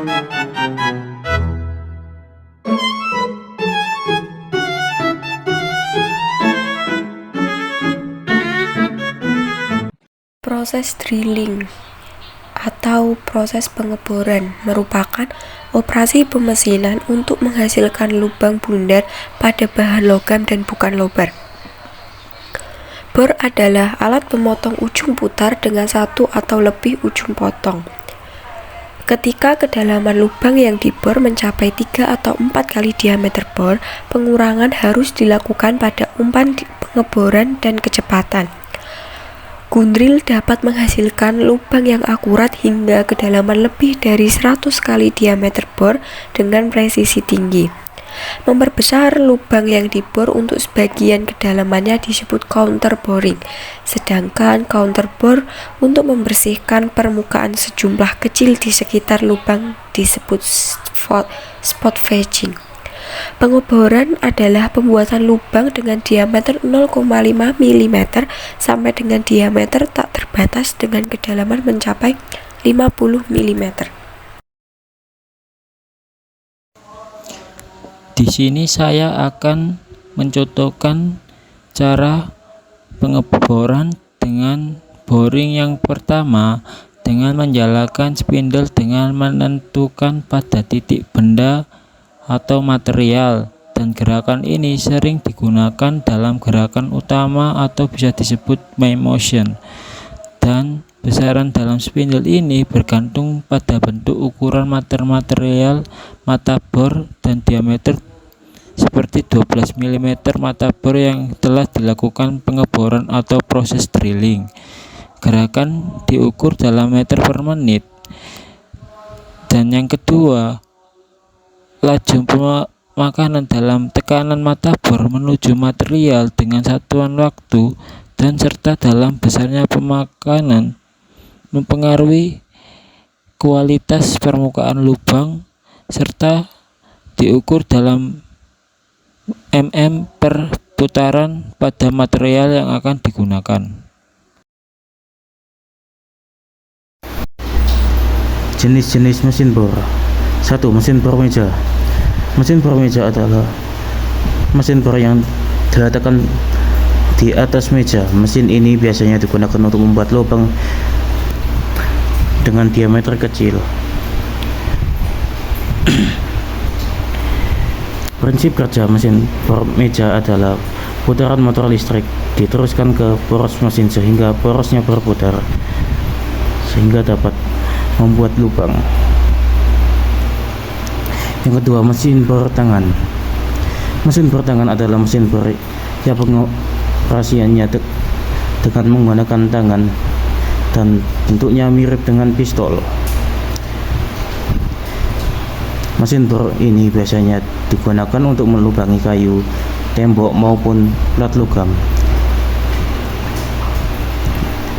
Proses drilling atau proses pengeboran merupakan operasi pemesinan untuk menghasilkan lubang bundar pada bahan logam dan bukan lobber. Bor adalah alat pemotong ujung putar dengan satu atau lebih ujung potong. Ketika kedalaman lubang yang dibor mencapai 3 atau 4 kali diameter bor, pengurangan harus dilakukan pada umpan pengeboran dan kecepatan. Gundril dapat menghasilkan lubang yang akurat hingga kedalaman lebih dari 100 kali diameter bor dengan presisi tinggi. Memperbesar lubang yang dibor untuk sebagian kedalamannya disebut counter boring, sedangkan counter bore untuk membersihkan permukaan sejumlah kecil di sekitar lubang disebut spot vegging. Pengeboran adalah pembuatan lubang dengan diameter 0,5 mm sampai dengan diameter tak terbatas dengan kedalaman mencapai 50 mm. Di sini saya akan mencontohkan cara pengeboran dengan boring. Yang pertama, dengan menjalankan spindle dengan menentukan pada titik benda atau material, dan gerakan ini sering digunakan dalam gerakan utama atau bisa disebut main motion. Dan besaran dalam spindle ini bergantung pada bentuk ukuran material mata bor dan diameter seperti 12 mm mata bor yang telah dilakukan pengeboran atau proses drilling. Gerakan diukur dalam meter per menit. Dan yang kedua, laju pemakanan dalam tekanan mata bor menuju material dengan satuan waktu dan serta dalam besarnya pemakanan mempengaruhi kualitas permukaan lubang serta diukur dalam mm per putaran pada material yang akan digunakan. Jenis-jenis mesin bor. 1. Mesin bor meja. Mesin bor meja adalah mesin bor yang diletakkan di atas meja. Mesin ini biasanya digunakan untuk membuat lubang dengan diameter kecil. Prinsip kerja mesin bor meja adalah putaran motor listrik diteruskan ke poros mesin sehingga porosnya berputar sehingga dapat membuat lubang. Yang kedua, mesin bor tangan. Mesin bor tangan adalah mesin bor yang pengoperasiannya dengan menggunakan tangan dan bentuknya mirip dengan pistol. Mesin bor ini biasanya digunakan untuk melubangi kayu, tembok maupun plat logam.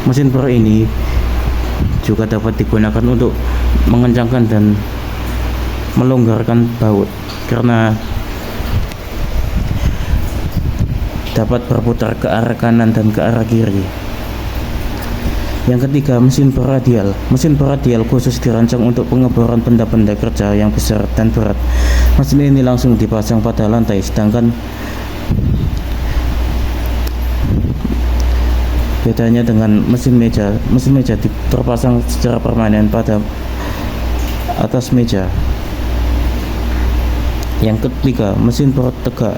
Mesin bor ini juga dapat digunakan untuk mengencangkan dan melonggarkan baut karena dapat berputar ke arah kanan dan ke arah kiri. Yang ketiga, mesin bor radial. Mesin bor radial khusus dirancang untuk pengeboran benda-benda kerja yang besar dan berat. Mesin ini langsung dipasang pada lantai, sedangkan bedanya dengan mesin meja terpasang secara permanen pada atas meja. Yang ketiga, mesin bor tegak.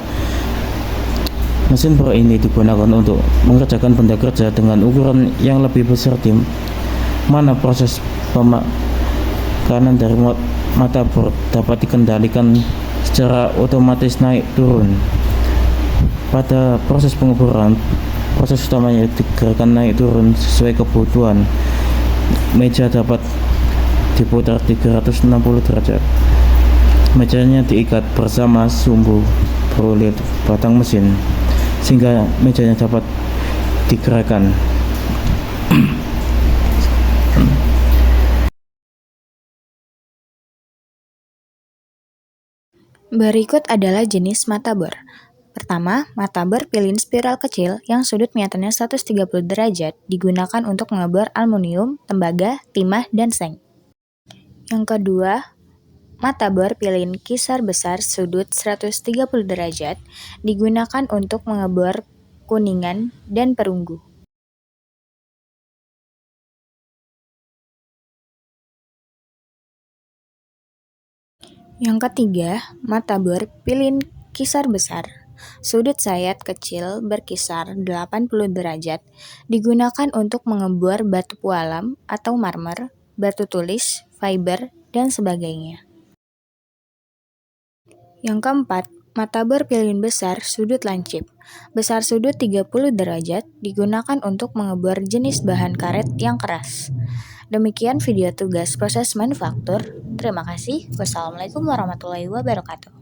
Mesin bor ini digunakan untuk mengerjakan benda kerja dengan ukuran yang lebih besar di mana proses pemakanan dari mata bor dapat dikendalikan secara otomatis naik turun. Pada proses pengeboran, proses utamanya digerakkan naik turun sesuai kebutuhan. Meja dapat diputar 360 derajat. Mejanya diikat bersama sumbu berulir batang mesin sehingga mejanya dapat digerakkan. Berikut adalah jenis mata bor. Pertama, mata bor pilin spiral kecil yang sudut miatannya 130 derajat digunakan untuk mengebor aluminium, tembaga, timah, dan seng. Yang kedua, Mata bor pilin kisar besar sudut 130 derajat digunakan untuk mengebor kuningan dan perunggu. Yang ketiga, mata bor pilin kisar besar. Sudut sayat kecil berkisar 80 derajat digunakan untuk mengebor batu pualam atau marmer, batu tulis, fiber, dan sebagainya. Yang keempat, mata bor pilin besar sudut lancip. Besar sudut 30 derajat digunakan untuk mengebor jenis bahan karet yang keras. Demikian video tugas proses manufaktur. Terima kasih. Wassalamualaikum warahmatullahi wabarakatuh.